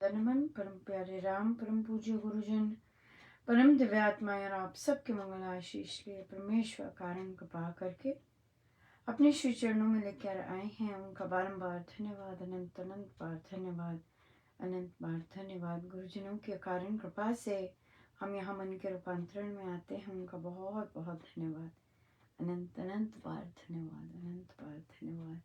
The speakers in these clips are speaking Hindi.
तन मन परम प्यारे राम परम पूज्य गुरुजन परम दिव्यात्मा और आप सबके मंगल आशीष लिए परमेश्वर कारण कृपा करके अपने श्री चरणों में लेकर आए हैं। उनका बारंबार धन्यवाद, अनंत अनंत बार धन्यवाद, अनंत बार धन्यवाद। गुरुजनों के कारण कृपा से हम यहाँ मन के रूपांतरण में आते हैं। उनका बहुत बहुत धन्यवाद, अनंत अनंत बार धन्यवाद, अनंत बार धन्यवाद।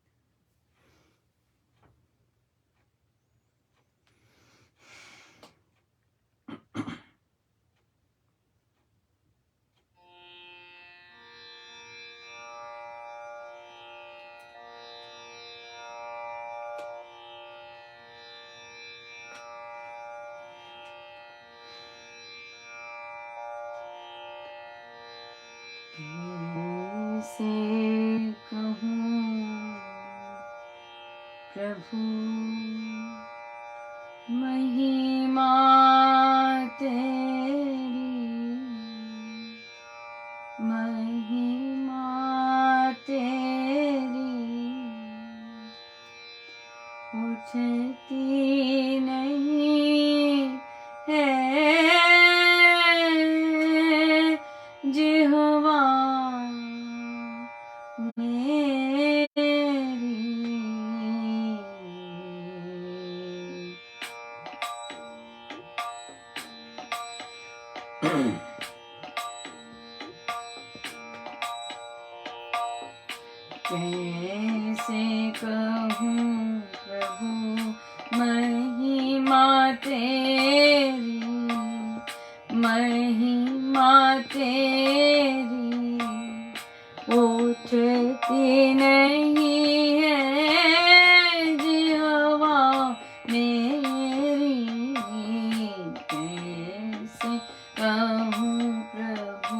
से कहूँ प्रभु महिमा तेरी, महिमा तेरी उठती नहीं है जिह्वा कैसे कहूँ प्रभु महिमा तेरी, महिमा तेरी उठती नहीं है जिह्वा मेरी। कैसे कहूँ प्रभु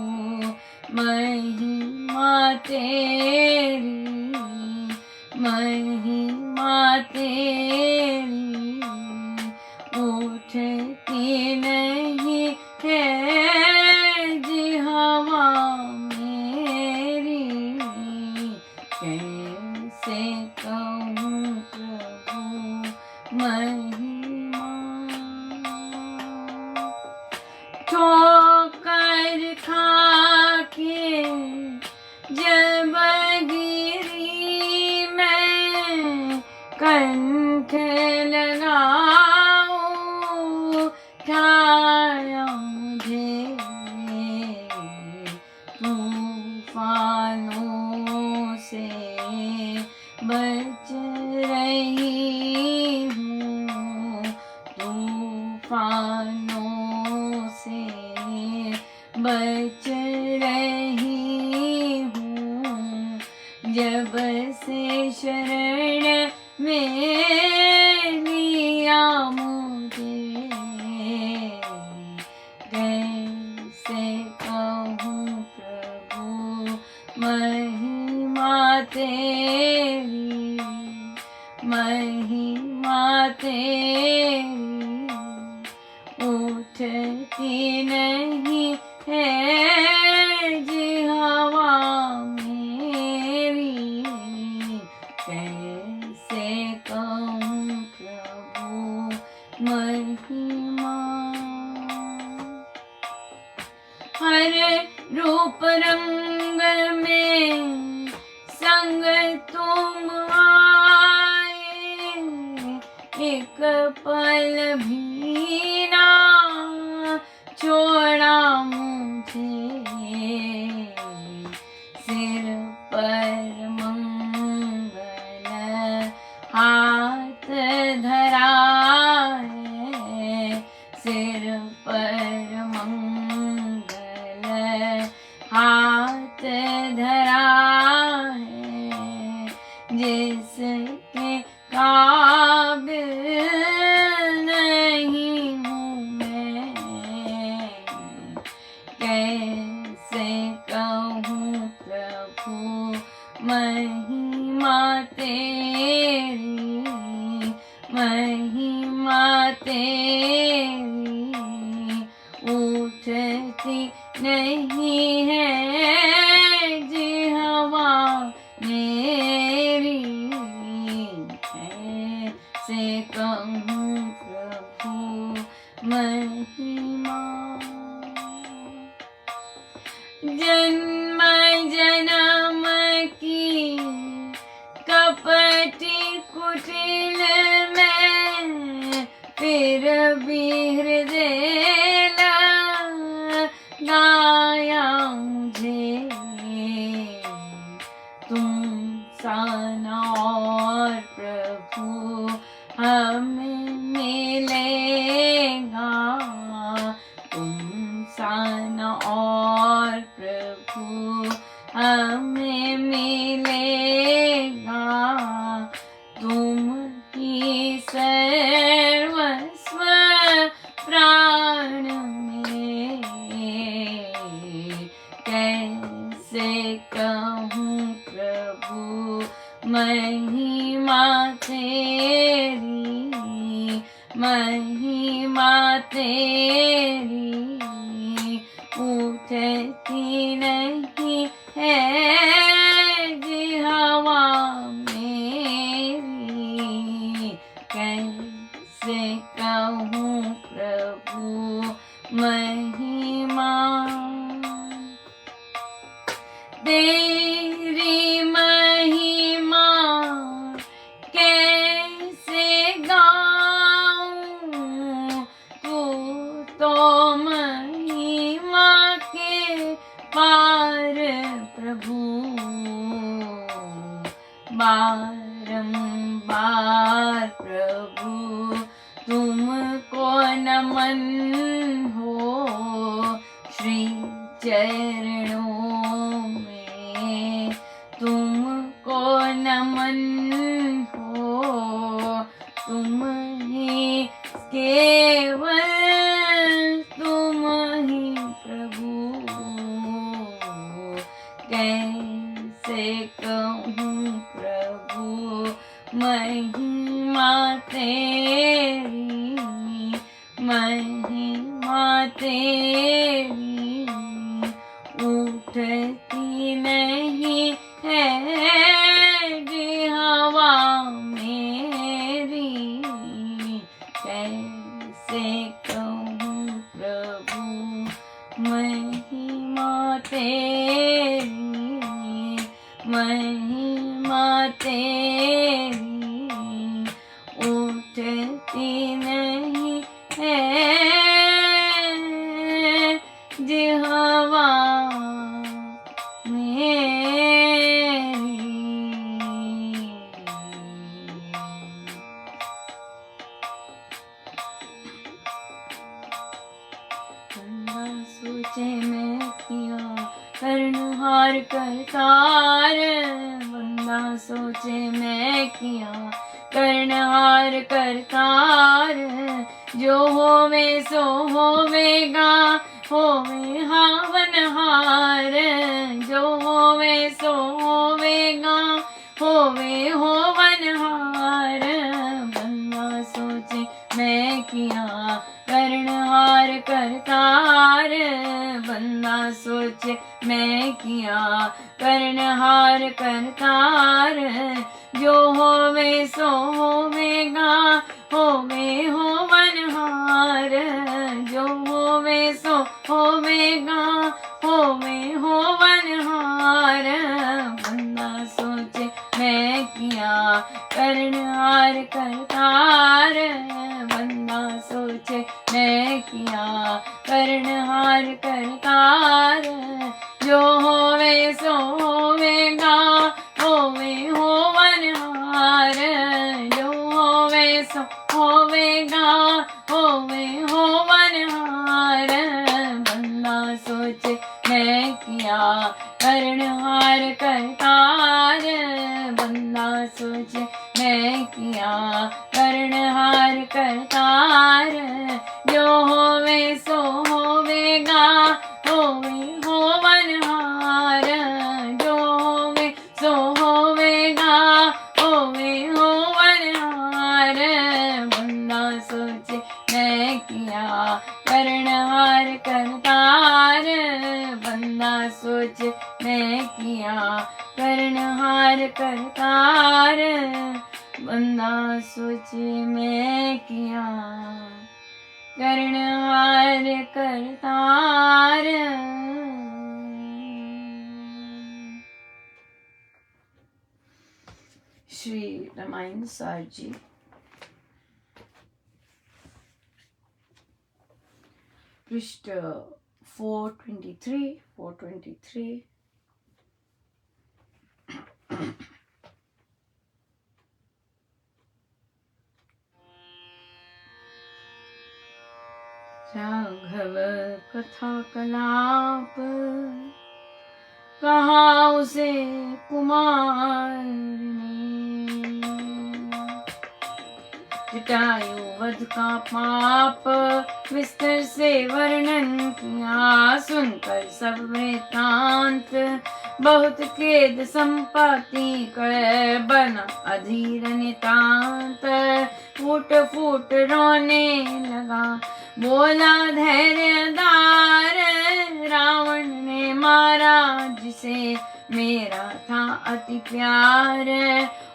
महिमा तेरी, महिमा तेरी उठती नहीं है जिह्वा मेरी। कैसे कहूँ प्रभु महिमा। ठोकर खाके जब गिरी मैं कंठ लगाऊं, ठाया मुझे तूफानों से बच रही हूँ, तूफानों से बच रही हूँ। जब से शरण में लिया मुझे, कैसे कहूँ प्रभु महिमा तेरी, महिमा तेरी उठती नहीं है जिह्वा मेरी। कैसे कहूँ प्रभु महिमा। हर रूप रंग में संग तुम आए, एक पल भी ना छोड़ा मुझे। सिर पर मंगल हाथ धरा है, सिर पर मंगल हाथ धरा है। जिसके काबिल नहीं हूँ मैं, कैसे कहूँ प्रभु महिमा तेरी, महिमा तेरी उठती नहीं है जिह्वा मेरी। कैसे कहूँ प्रभु महिमा। जन्म जन्म की कपटी कुटिल में फिर भी हृदय लगाया मुझे। तुम सन और प्रभु हमें मिलेगा। तुम सन और प्रभु हमें मिलेगा। तुम ही सर्वस्व प्राण में। कैसे कहूँ प्रभु महिमा तेरी, महिमा तेरी उठती नहीं है हवा मेरी। कैसे कहूँ प्रभु महिमा तेरी, महिमा कैसे गाऊं। तू तो महिमा के पार प्रभु। बारंबार प्रभु तुमको नमन हो। श्री चरणों में तुमको नमन हो। तुम ही केवल, तुम ही प्रभु। कैसे कहूँ प्रभु महिमा तेरी, महिमा तेरी उठती नहीं है हवा मेरी। कैसे कहूँ प्रभु महिमा तेरी, महिमा तेरी उठती नहीं है हवा सोचे मैं किया कर्णहार करतार। बंदा सोचे मैं किया कर्णहार करतार। जो होवे सो होवेगा, होवे हावनहार। जो होवे सो होवेगा, होवे होवनहार। बंदा सोचे मैं किया कर्णहार करतार। बंदा सोचे मैं किया कर्णहार करतार। जो होवे सो होवेगा, होवे होवनहार। जो होवे सो होवेगा, होवे होवनहार। बंदा सोचे मैं किया कर्णहार करतार। बंदा सोचे मैं किया कर्णहार करतार। जो होवे सो होवेगा, होवे होवनहार। जो होवे सो होवेगा, होवे होवनहार। बंदा सोचे मैं किया कर्णहार करतार। बंदा सोचे मैं किया कर्णहार करतार। जो होवे सो होवेगा, होवे होवनहार। जो होवे सो होवेगा, होवे होवनहार। बंदा सोचे मैं किया कर्णहार करतार। बंदा सोचे मैं किया कर्णहार करतार। बंदा सोचे मैं किया करणहार करतार। श्री रामायण सार जी पृष्ठ 423। राघव कथा कलाप कहा उसे कुमार ने, जटायु वध का पाप विस्तार से वर्णन किया। सुनकर सब वृतांत बहुत खेद संपत्ति कर बना अधीर नितांत। फूट फूट रोने लगा बोला धैर्यदार, रावण ने मारा जिसे मेरा था अति प्यार।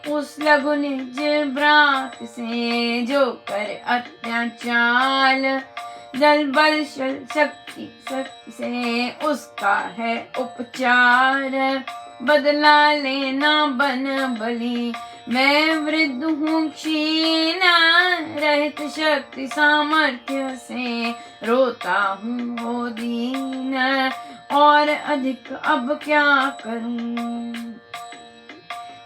उस लघु निज भ्रात से जो कर अत्याचार, जल बल शक्ति से उसका है उपचार। बदला लेना बन बली मैं वृद्ध हूँ क्षीण, रहित शक्ति सामर्थ्य से रोता हूँ हो दीन। और अधिक अब क्या करूँ,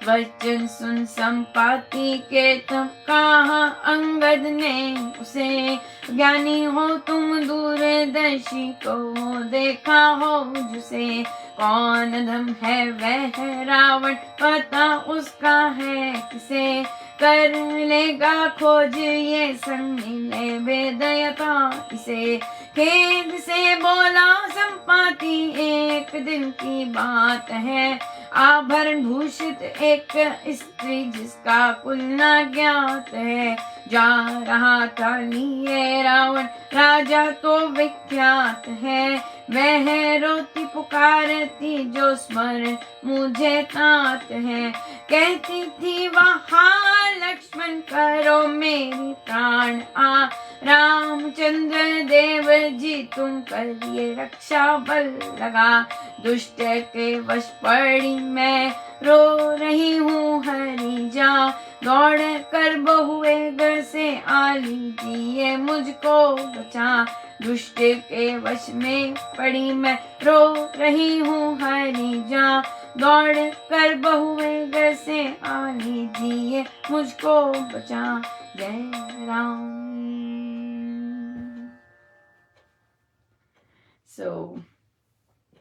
वचन सुन संपाति के तब कहा अंगद ने उसे। ज्ञानी हो तुम दूरदर्शी को देखा हो जिसे, कौन धम है वह रावण पता उसका है किसे। कर लेगा खोज ये संग ले बेदयता इसे। खेद से बोला संपाति एक दिन की बात है, आभरण भूषित एक स्त्री जिसका कुल न ज्ञात है। जा रहा था लिए रावण राजा तो विख्यात है, वह रोती पुकारती जो स्मरण मुझे तात है। कहती थी वहाँ लक्ष्मण करो मेरी प्राण आ, रामचंद्र देव जी तुम करिए रक्षा बल लगा। दुष्ट के वश पड़ी मैं रो रही हूँ हरी जा, दौड़ कर बहुए घर से आ लीजिए मुझको बचा। दुष्ट के वश में पड़ी मैं रो रही हूँ हरी जा, दौड़ कर बहुए घर से आ लीजिए मुझको बचा। जय राम।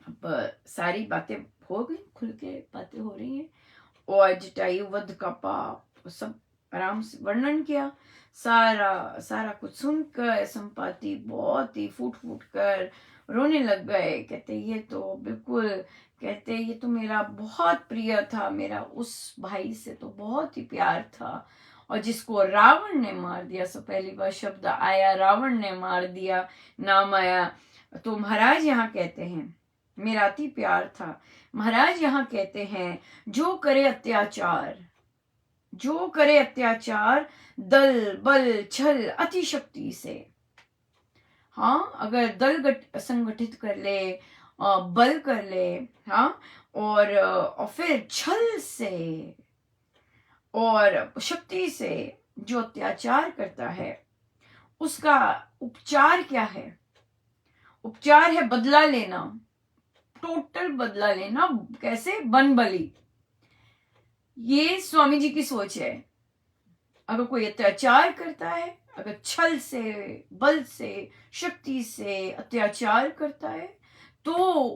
अब सारी बातें हो गई, खुल के बातें हो रही हैं। और जटायु वध का पाप सब आराम से वर्णन किया। सारा कुछ सुनकर संपाति बहुत ही फूट फूट कर रोने लग गए। कहते ये तो बिल्कुल, कहते ये तो मेरा बहुत प्रिय था, मेरा उस भाई से तो बहुत ही प्यार था, और जिसको रावण ने मार दिया। सो पहली बार शब्द आया रावण ने मार दिया, नाम आया। तो महाराज यहाँ कहते हैं मेरा अति प्यार था। महाराज यहाँ कहते हैं जो करे अत्याचार, जो करे अत्याचार दल बल छल अति शक्ति से। हाँ, अगर दल संगठित कर ले, बल कर ले, हाँ, और फिर छल से और शक्ति से जो अत्याचार करता है उसका उपचार क्या है? उपचार है बदला लेना, टोटल बदला लेना। कैसे? बन बली। ये स्वामी जी की सोच है। अगर कोई अत्याचार करता है, अगर छल से, बल से, शक्ति से अत्याचार करता है, तो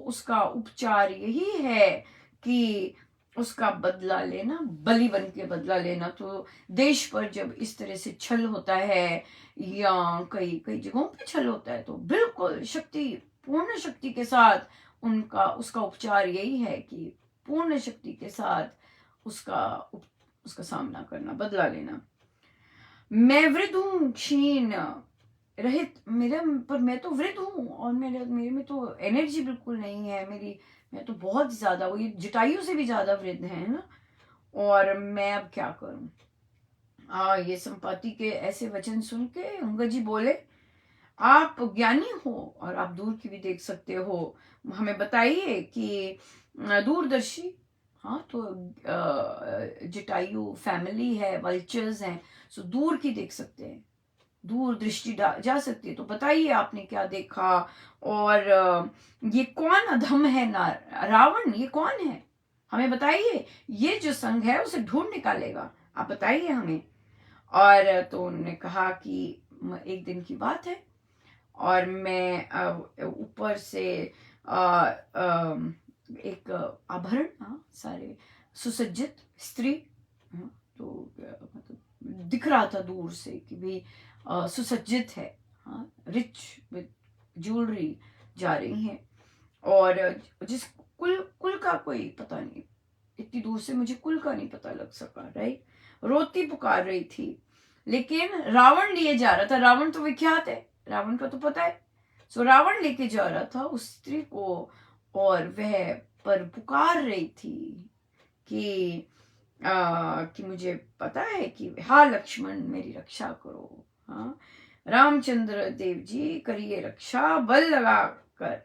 उसका उपचार यही है कि उसका बदला लेना, बलि बन के बदला लेना। तो देश पर जब इस तरह से छल होता है या कई जगहों पे छल होता है, तो बिल्कुल शक्ति, पूर्ण शक्ति के साथ उसका उपचार यही है कि पूर्ण शक्ति के साथ उसका सामना करना, बदला लेना। मैं वृद्ध हूँ क्षीण रहित, मैं तो वृद्ध हूँ और मेरे में तो एनर्जी बिल्कुल नहीं है। मैं तो बहुत ज्यादा, वो ये जटायु से भी ज्यादा वृद्ध है ना, और मैं अब क्या करूं? ये संपाति के ऐसे वचन सुन के अंगद जी बोले, आप ज्ञानी हो और आप दूर की भी देख सकते हो। हमें बताइए कि दूरदर्शी, हाँ तो जटायु फैमिली है, वल्चर्स हैं, सो दूर की देख सकते हैं, दूर दृष्टि जा सकती है। तो बताइए आपने क्या देखा। और ये कौन अधम है ना, रावण ये कौन है, हमें बताइए। ये जो संघ है उसे ढूंढ निकालेगा, आप बताइए हमें। और तो उन्होंने कहा कि एक दिन की बात है और मैं ऊपर से एक आभरण, हाँ सारे सुसज्जित स्त्री, हाँ, तो मतलब दिख रहा था दूर से कि भी सुसज्जित है, हाँ रिच विद ज्वेलरी जा रही हैं। और जिस कुल कुल का कोई पता नहीं, इतनी दूर से मुझे कुल का नहीं पता लग सका, राइट। रोती पुकार रही थी, लेकिन रावण लिए जा रहा था। रावण तो विख्यात है, रावण का तो पता है। सो रावण लेके जा रहा था उस स्त्री को, और वह पर पुकार रही थी कि कि मुझे पता है कि हाँ लक्ष्मण मेरी रक्षा करो, हाँ रामचंद्र देव जी करिए रक्षा, बल लगा कर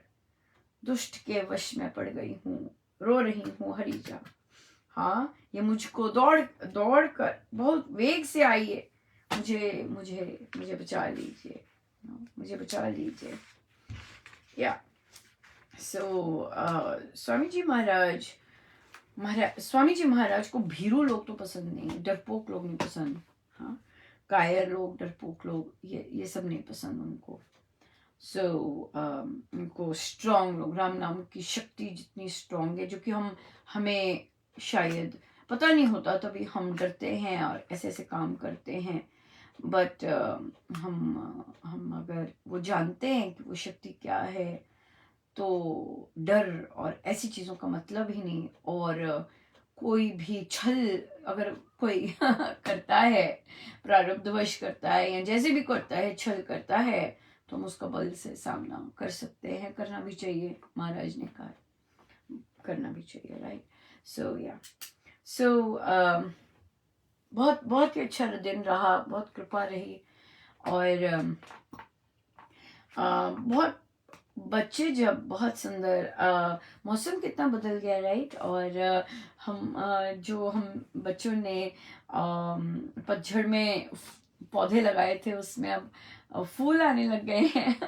दुष्ट के वश में पड़ गई हूँ, रो रही हूँ हरिजा। हाँ ये मुझको दौड़ दौड़ कर बहुत वेग से आई है, मुझे मुझे मुझे बचा लीजिए, मुझे बचा लीजिए। या सो स्वामी जी महाराज को भीरू लोग तो पसंद नहीं, डरपोक लोग नहीं पसंद, हाँ कायर लोग, डरपोक लोग, ये सब नहीं पसंद उनको। सो उनको स्ट्रांग लोग, राम नाम की शक्ति जितनी स्ट्रांग है, जो कि हमें शायद पता नहीं होता, तभी हम डरते हैं और ऐसे ऐसे काम करते हैं। बट हम अगर वो जानते हैं कि वो शक्ति क्या है, तो डर और ऐसी चीज़ों का मतलब ही नहीं। और कोई भी छल अगर कोई करता है, प्रारब्धवश करता है या जैसे भी करता है, छल करता है, तो हम उसका बल से सामना कर सकते हैं, करना भी चाहिए, महाराज ने कहा करना भी चाहिए, राइट। सो या सो बहुत बहुत ही अच्छा दिन रहा, बहुत कृपा रही। और बहुत बच्चे जब बहुत सुंदर, मौसम कितना बदल गया, राइट। और हम बच्चों ने पतझड़ में पौधे लगाए थे, उसमें अब फूल आने लग गए हैं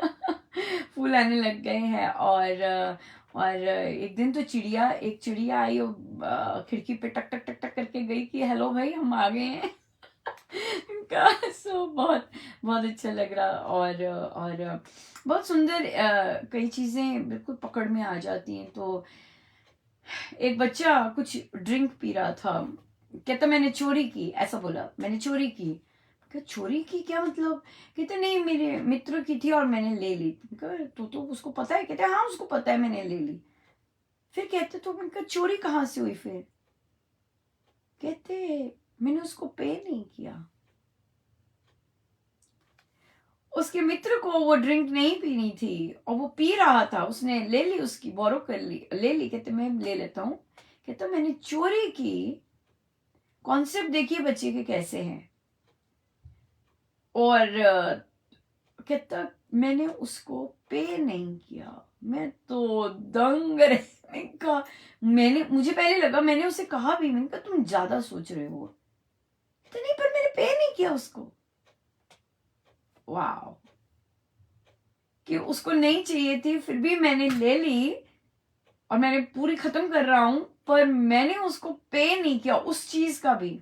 फूल आने लग गए हैं। और एक दिन तो एक चिड़िया आई और खिड़की पे टक टक टक टक करके गई कि हेलो भाई हम आ गए हैं इनका। सो बहुत बहुत अच्छा लग रहा। और बहुत सुंदर कई चीज़ें बिल्कुल पकड़ में आ जाती हैं। तो एक बच्चा कुछ ड्रिंक पी रहा था, कहता मैंने चोरी की, ऐसा बोला मैंने चोरी की। क्या चोरी की, क्या मतलब? कहते नहीं मेरे मित्र की थी और मैंने ले ली। तो उसको पता है? कहते हाँ उसको पता है मैंने ले ली। फिर कहते तो मैंने कहा चोरी कहाँ से हुई? फिर कहते मैंने उसको पे नहीं किया। उसके मित्र को वो ड्रिंक नहीं पीनी थी और वो पी रहा था, उसने ले ली, उसकी बोरो कर ली, ले ली। कहते मैं ले लेता हूँ। कहता मैंने चोरी की। कॉन्सेप्ट देखिए बच्चे के कैसे हैं। और कहता मैंने उसको पे नहीं किया। मैं तो दंग रहने का। मुझे पहले लगा, मैंने उसे कहा भी, मैंने कहा तुम ज्यादा सोच रहे हो। कहता नहीं पर मैंने पे नहीं किया उसको। वाह, कि उसको नहीं चाहिए थी फिर भी मैंने ले ली और मैंने पूरी खत्म कर रहा हूं, पर मैंने उसको पे नहीं किया उस चीज का भी।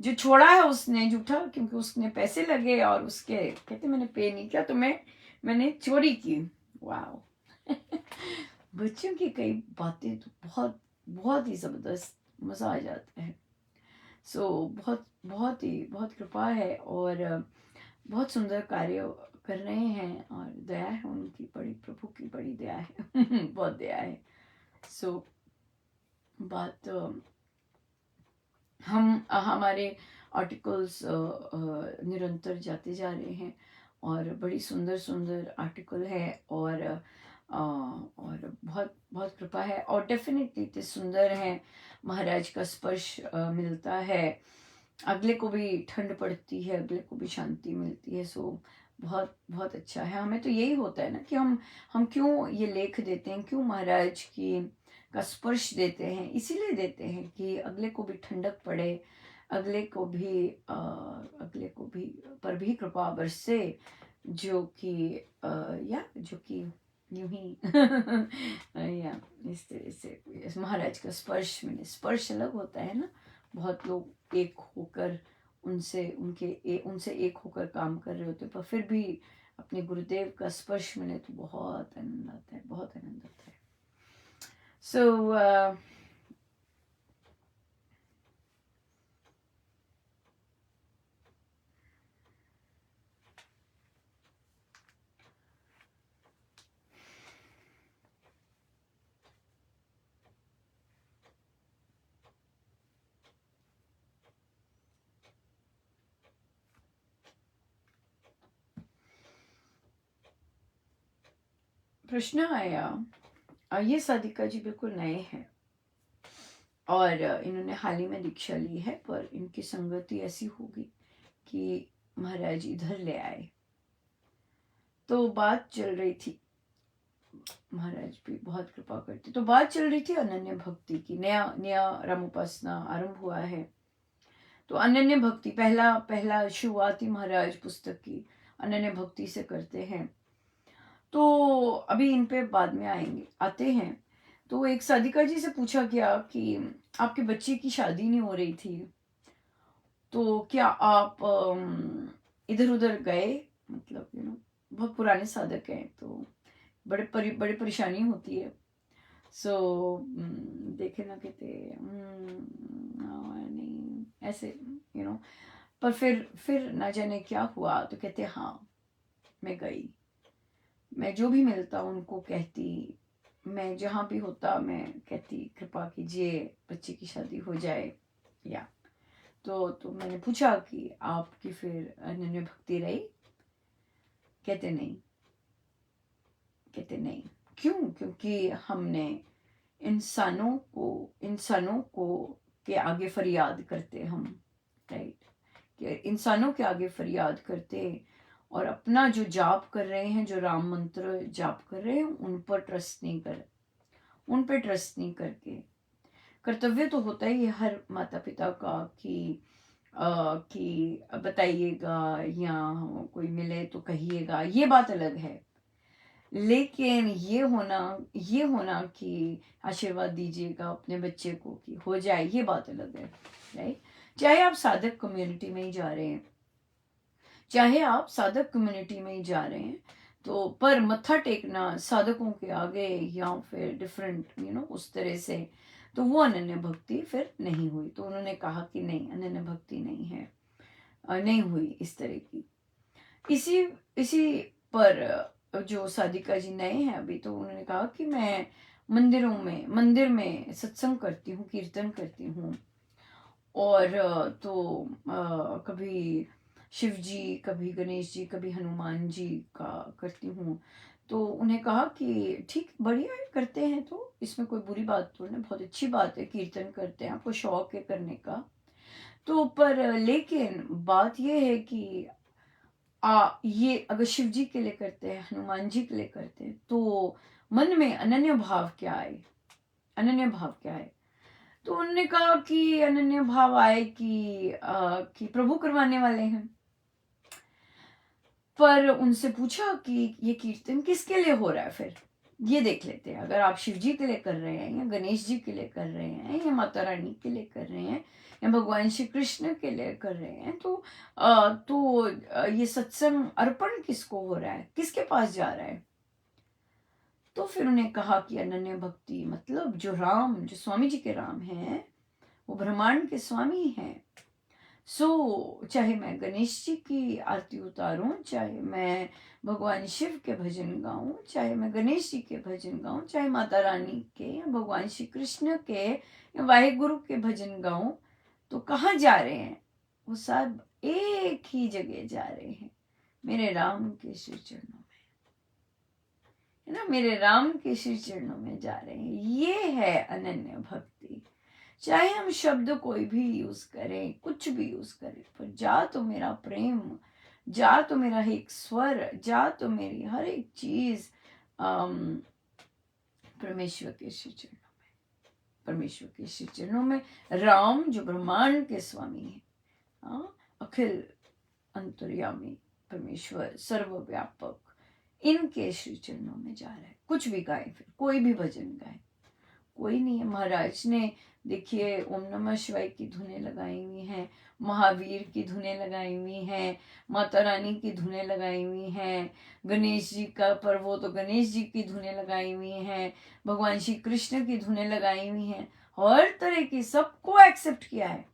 जो छोड़ा है उसने झूठा, क्योंकि उसने पैसे लगे और उसके कहते मैंने पे नहीं किया, तो मैंने चोरी की। वाह बच्चों की कई बातें तो बहुत बहुत ही जबरदस्त, मजा आ जाता है। सो बहुत बहुत कृपा है और बहुत सुंदर कार्य कर रहे हैं और दया है उनकी, बड़ी प्रभु की बड़ी दया है बहुत दया है। सो बात हम हमारे आर्टिकल्स निरंतर जाते जा रहे हैं और बड़ी सुंदर सुंदर आर्टिकल है। और बहुत बहुत कृपा है और डेफिनेटली इतने सुंदर हैं, महाराज का स्पर्श मिलता है, अगले को भी ठंड पड़ती है, अगले को भी शांति मिलती है। सो बहुत बहुत अच्छा है। हमें तो यही होता है ना कि हम क्यों ये लेख देते हैं, क्यों महाराज की का स्पर्श देते हैं, इसीलिए देते हैं कि अगले को भी ठंडक पड़े, अगले को भी पर भी कृपा बरसे, जो कि या जो कि यूं ही या इस तरह से इस महाराज का स्पर्श, मैंने स्पर्श अलग होता है ना, बहुत लोग एक होकर उनसे एक होकर काम कर रहे होते, पर फिर भी अपने गुरुदेव का स्पर्श मिले तो बहुत आनंद आता है, बहुत आनंद आता है। सो प्रश्न आया, ये साधिका जी बिल्कुल नए हैं और इन्होंने हाल ही में दीक्षा ली है, पर इनकी संगति ऐसी होगी कि महाराज इधर ले आए। तो बात चल रही थी, महाराज भी बहुत कृपा करते, तो बात चल रही थी अनन्य भक्ति की। नया नया राम उपासना आरंभ हुआ है, तो अनन्य भक्ति पहला पहला शुरुआत ही महाराज पुस्तक की अनन्य भक्ति से करते हैं। तो अभी इन पे बाद में आते हैं। तो एक साधिका जी से पूछा गया कि आपके बच्चे की शादी नहीं हो रही थी, तो क्या आप इधर उधर गए, मतलब बहुत पुराने साधक हैं तो बड़े परेशानी होती है। सो देखे ना कहते नहीं ऐसे पर फिर ना जाने क्या हुआ, तो कहते हाँ मैं गई, मैं जो भी मिलता उनको कहती, मैं जहाँ भी होता मैं कहती कृपा कीजिए बच्चे की शादी हो जाए। या तो मैंने पूछा कि आपकी फिर अनन्य भक्ति रही, कहते नहीं। क्यों? क्योंकि हमने इंसानों को के आगे फरियाद करते हम, राइट, कि इंसानों के आगे फरियाद करते और अपना जो जाप कर रहे हैं, जो राम मंत्र जाप कर रहे हैं, उन पर ट्रस्ट नहीं कर, उन पर ट्रस्ट नहीं करके। कर्तव्य तो होता ही है हर माता पिता का कि बताइएगा या कोई मिले तो कहिएगा, ये बात अलग है। लेकिन ये होना कि आशीर्वाद दीजिएगा अपने बच्चे को कि हो जाए, ये बात अलग है, राइट। चाहे आप साधक कम्युनिटी में ही जा रहे हैं, तो पर मत्था टेकना साधकों के आगे या फिर डिफरेंट उस तरह से, तो वो अनन्य भक्ति फिर नहीं हुई। तो उन्होंने कहा कि नहीं, अनन्य भक्ति नहीं है, नहीं हुई इस तरह की। इसी पर जो साधिका जी नए हैं अभी, तो उन्होंने कहा कि मैं मंदिर में सत्संग करती हूँ, कीर्तन करती हूँ, और कभी शिव जी, कभी गणेश जी, कभी हनुमान जी का करती हूँ। तो उन्हें कहा कि ठीक, बढ़िया है, करते हैं तो इसमें कोई बुरी बात तो नहीं, बहुत अच्छी बात है, कीर्तन करते हैं, आपको शौक है करने का। तो पर लेकिन बात यह है कि ये अगर शिव जी के लिए करते हैं, हनुमान जी के लिए करते हैं, तो मन में अनन्य भाव क्या आए, अनन्य भाव क्या है? तो उन्होंने कहा कि अनन्य भाव आए कि प्रभु करवाने वाले हैं। पर उनसे पूछा कि ये कीर्तन किसके लिए हो रहा है, फिर ये देख लेते हैं। अगर आप शिव जी के लिए कर रहे हैं, या गणेश जी के लिए कर रहे हैं, या माता रानी के लिए कर रहे हैं, या भगवान श्री कृष्ण के लिए कर रहे हैं, तो ये सत्संग अर्पण किसको हो रहा है, किसके पास जा रहा है? तो फिर उन्हें कहा कि अनन्य भक्ति मतलब जो स्वामी जी के राम हैं, वो ब्रह्मांड के स्वामी हैं। चाहे मैं गणेश जी की आरती उतारूं, चाहे मैं भगवान शिव के भजन गाऊं, चाहे मैं गणेश जी के भजन गाऊं, चाहे माता रानी के या भगवान श्री कृष्ण के या वाहिगुरु के भजन गाऊं, तो कहाँ जा रहे हैं? वो सब एक ही जगह जा रहे हैं, मेरे राम के श्री चरणों में, है ना, मेरे राम के श्री चरणों में जा रहे हैं। ये है अनन्य भक्ति। चाहे हम शब्द कोई भी यूज करें, कुछ भी यूज करें, पर जा तो मेरा प्रेम जा तो मेरा एक स्वर, जा तो मेरी हर एक चीज परमेश्वर के श्री चरणों में, परमेश्वर के श्री चरणों में। राम जो ब्रह्मांड के स्वामी है, अखिल अंतर्यामी परमेश्वर सर्वव्यापक, इनके श्री चरणों में जा रहा है। कुछ भी गाए, फिर कोई भी भजन गाए, कोई नहीं है। महाराज ने देखिए ओम नमः शिवाय की धुनें लगाई हुई हैं, महावीर की धुनें लगाई हुई हैं, माता रानी की धुनें लगाई हुई हैं, गणेश जी का पर्व हो तो गणेश जी की धुनें लगाई हुई हैं, भगवान श्री कृष्ण की धुनें लगाई हुई हैं, हर तरह की, सबको एक्सेप्ट किया है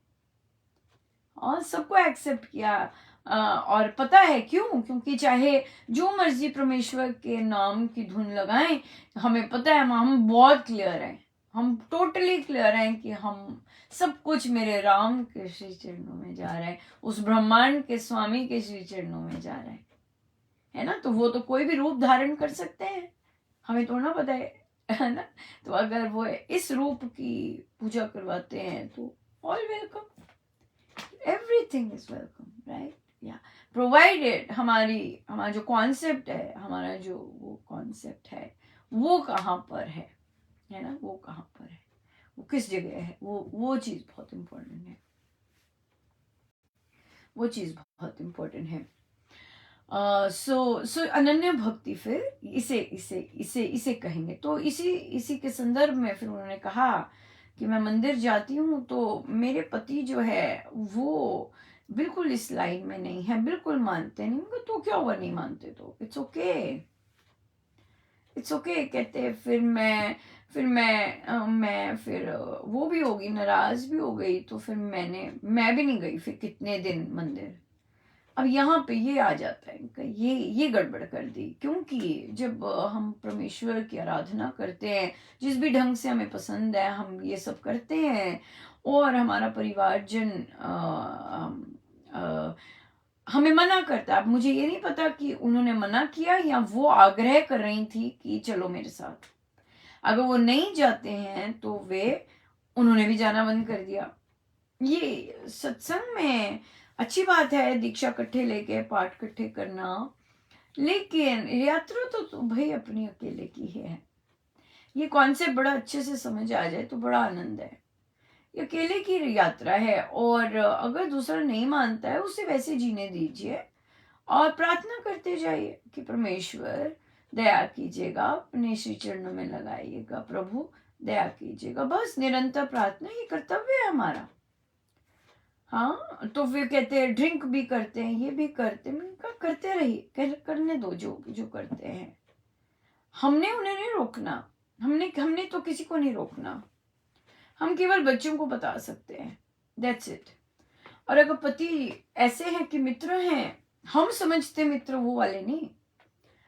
और सबको एक्सेप्ट किया। और पता है क्यों? क्योंकि चाहे जो मर्जी परमेश्वर के नाम की धुन लगाएं, हमें पता है, हम बहुत क्लियर हैं, हम टोटली क्लियर हैं कि हम सब कुछ मेरे राम के श्री चरणों में जा रहा है, उस ब्रह्मांड के स्वामी के श्री चरणों में जा रहा है ना। तो वो तो कोई भी रूप धारण कर सकते हैं, हमें तो ना पता है ना। तो अगर वो इस रूप की पूजा करवाते हैं तो all welcome, everything is welcome, right? या प्रोवाइडेड हमारा जो कॉन्सेप्ट है, हमारा जो वो कॉन्सेप्ट है वो कहाँ पर है ना, वो कहाँ पर है, वो किस जगह है, वो चीज बहुत इम्पोर्टेंट है, वो चीज बहुत इम्पोर्टेंट है। सो अनन्य भक्ति फिर इसे इसे इसे इसे कहेंगे। तो इसी के संदर्भ में फिर उन्होंने कहा कि मैं मंदिर जाती हूँ तो मेरे पति जो है वो बिल्कुल इस लाइन में नहीं है, बिल्कुल मानते नहीं। उनको तो क्या हुआ नहीं मानते, तो इट्स ओके, इट्स ओके कहते। मैं फिर वो भी होगी, नाराज भी हो गई, तो फिर मैं भी नहीं गई फिर कितने दिन मंदिर। अब यहाँ पे ये आ जाता है इनका, ये गड़बड़ कर दी। क्योंकि जब हम परमेश्वर की आराधना करते हैं, जिस भी ढंग से हमें पसंद है हम ये सब करते हैं, और हमारा परिवारजन हमें मना करता है। अब मुझे ये नहीं पता कि उन्होंने मना किया या वो आग्रह कर रही थी कि चलो मेरे साथ। अगर वो नहीं जाते हैं तो उन्होंने भी जाना बंद कर दिया। ये सत्संग में अच्छी बात है, दीक्षा इकट्ठे लेके पाठ इकट्ठे करना, लेकिन यात्रा तो भाई अपनी अकेले की ही है। ये कॉन्सेप्ट बड़ा अच्छे से समझ आ जाए तो बड़ा आनंद है। ये अकेले की यात्रा है, और अगर दूसरा नहीं मानता है उसे वैसे जीने दीजिए और प्रार्थना करते जाइए कि परमेश्वर दया कीजिएगा, अपने श्री चरणों में लगाइएगा, प्रभु दया कीजिएगा। बस निरंतर प्रार्थना, ये कर्तव्य है हमारा। हाँ, तो फिर कहते हैं ड्रिंक भी करते हैं, ये भी करते हैं। मैंने कहा करते रहिए, करने दो जो करते हैं। हमने उन्हें नहीं रोकना, हमने तो किसी को नहीं रोकना, हम केवल बच्चों को बता सकते हैं, दैट्स इट। और अगर पति ऐसे हैं कि मित्र हैं, हम समझते मित्र वो वाले नहीं,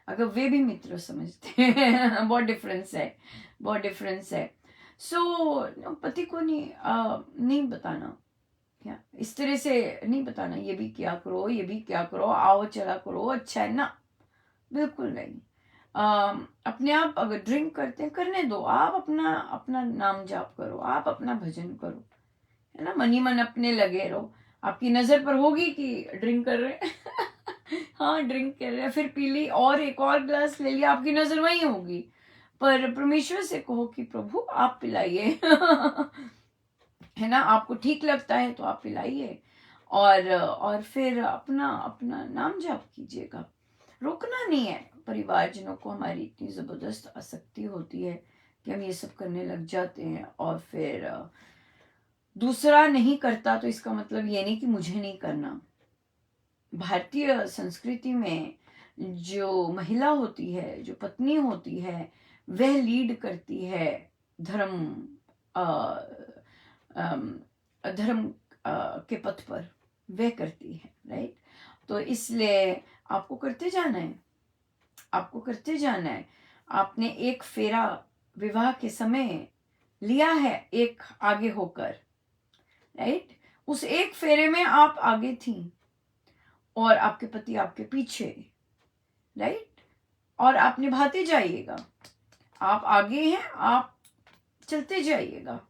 अगर वे भी मित्र समझते हैं बहुत डिफरेंस है, बहुत डिफरेंस है। सो पति को नहीं बताना, क्या इस तरह से नहीं बताना, ये भी क्या करो, ये भी क्या करो, आओ चला करो, अच्छा है ना, बिल्कुल नहीं। अपने आप अगर ड्रिंक करते हैं करने दो, आप अपना अपना नाम जाप करो, आप अपना भजन करो, है ना, मनी मन अपने लगे रहो। आपकी नजर पर होगी कि ड्रिंक कर रहे हैं हाँ ड्रिंक कर रहे हैं, फिर पी ली और एक और ग्लास ले लिया, आपकी नजर वहीं होगी। पर परमेश्वर से कहो कि प्रभु आप पिलाइए है ना, आपको ठीक लगता है तो आप पिलाइए, और फिर अपना अपना नाम जाप कीजिएगा। रोकना नहीं है। परिवारजनों को हमारी इतनी जबरदस्त आसक्ति होती है कि हम ये सब करने लग जाते हैं, और फिर दूसरा नहीं करता तो इसका मतलब ये नहीं कि मुझे नहीं करना। भारतीय संस्कृति में जो महिला होती है, जो पत्नी होती है, वह लीड करती है धर्म धर्म के पथ पर, वह करती है, राइट। तो इसलिए आपको करते जाना है, आपको करते जाना है। आपने एक फेरा विवाह के समय लिया है, एक आगे होकर, राइट। उस एक फेरे में आप आगे थी और आपके पति आपके पीछे, राइट, और आप निभाते जाइएगा। आप आगे हैं, आप चलते जाइएगा।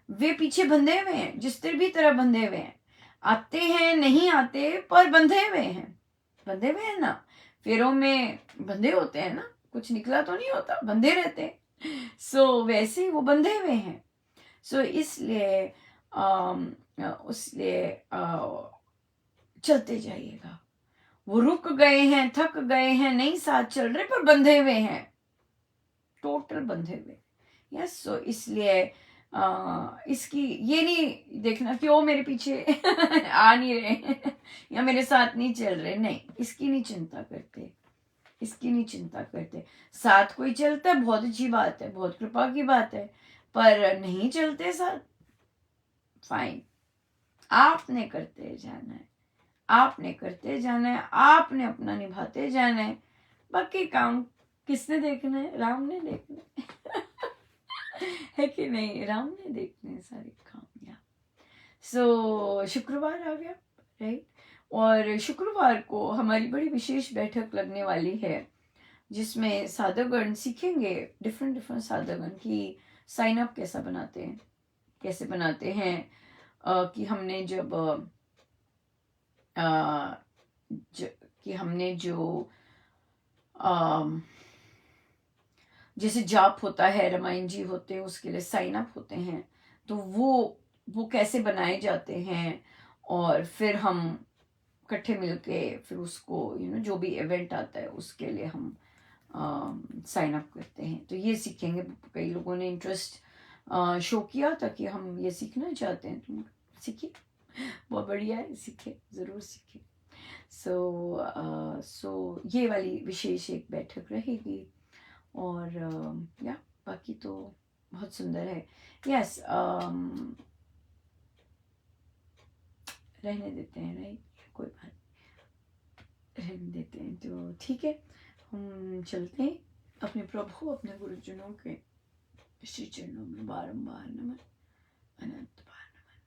वे पीछे बंधे हुए हैं, जिस तरह भी तरह बंधे हुए हैं, आते हैं नहीं आते पर बंधे हुए हैं, बंधे हुए हैं ना, फेरों में बंधे होते हैं ना, कुछ निकला तो नहीं होता, बंधे रहते हैं। वैसे ही वो बंधे हुए हैं। इसलिए उसलिए चलते जाइएगा। वो रुक गए हैं, थक गए हैं, नहीं साथ चल रहे, पर बंधे हुए हैं, टोटल बंधे हुए। यस, इसलिए इसकी ये नहीं देखना कि वो मेरे पीछे आ नहीं रहे या मेरे साथ नहीं चल रहे, नहीं, इसकी नहीं चिंता करते, इसकी नहीं चिंता करते। साथ कोई चलता है, बहुत अच्छी बात है, बहुत कृपा की बात है, पर नहीं चलते साथ, फाइन, आपने करते जाना है, आपने करते जाना है, आपने अपना निभाते जाना है, बाकी काम किसने देखना है? राम ने देखना है कि नहीं? राम ने देखने हैं सारे काम। या शुक्रवार आ गया, राइट, और शुक्रवार को हमारी बड़ी विशेष बैठक लगने वाली है, जिसमें साधकगण सीखेंगे, डिफरेंट डिफरेंट साधकगण की साइन अप कैसा बनाते हैं, कैसे बनाते हैं, कि हमने जब कि हमने जो जैसे जाप होता है, रामायण जी होते हैं, उसके लिए साइन अप होते हैं, तो वो कैसे बनाए जाते हैं, और फिर हम इकट्ठे मिलके फिर उसको जो भी इवेंट आता है उसके लिए हम साइन अप करते हैं। तो ये सीखेंगे। कई लोगों ने इंटरेस्ट शो किया था कि हम ये सीखना चाहते हैं, तुम सीखिए, बहुत बढ़िया है, सीखे, ज़रूर सीखे। ये वाली विशेष एक बैठक रहेगी, और या बाकी तो बहुत सुंदर है। यस, रहने देते हैं, राइट, कोई बात, रहने देते हैं, तो ठीक है, हम चलते हैं। अपने प्रभु, अपने गुरुजनों के श्री चरणों में बारंबार नमन, अनंत बार नमन।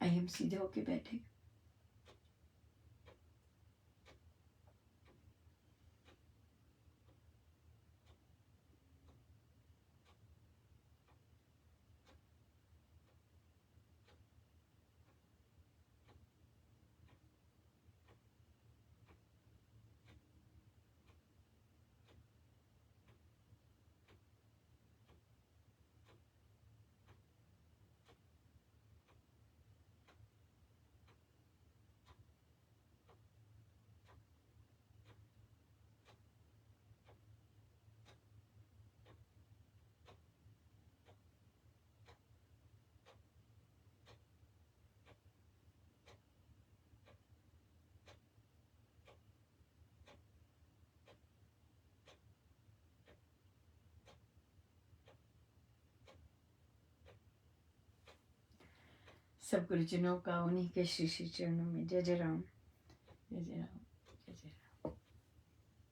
आइए हम सीधे होके बैठे। सब गुरुजनों का उन्हीं के श्री श्री चरणों में जय जय राम, जय जय राम।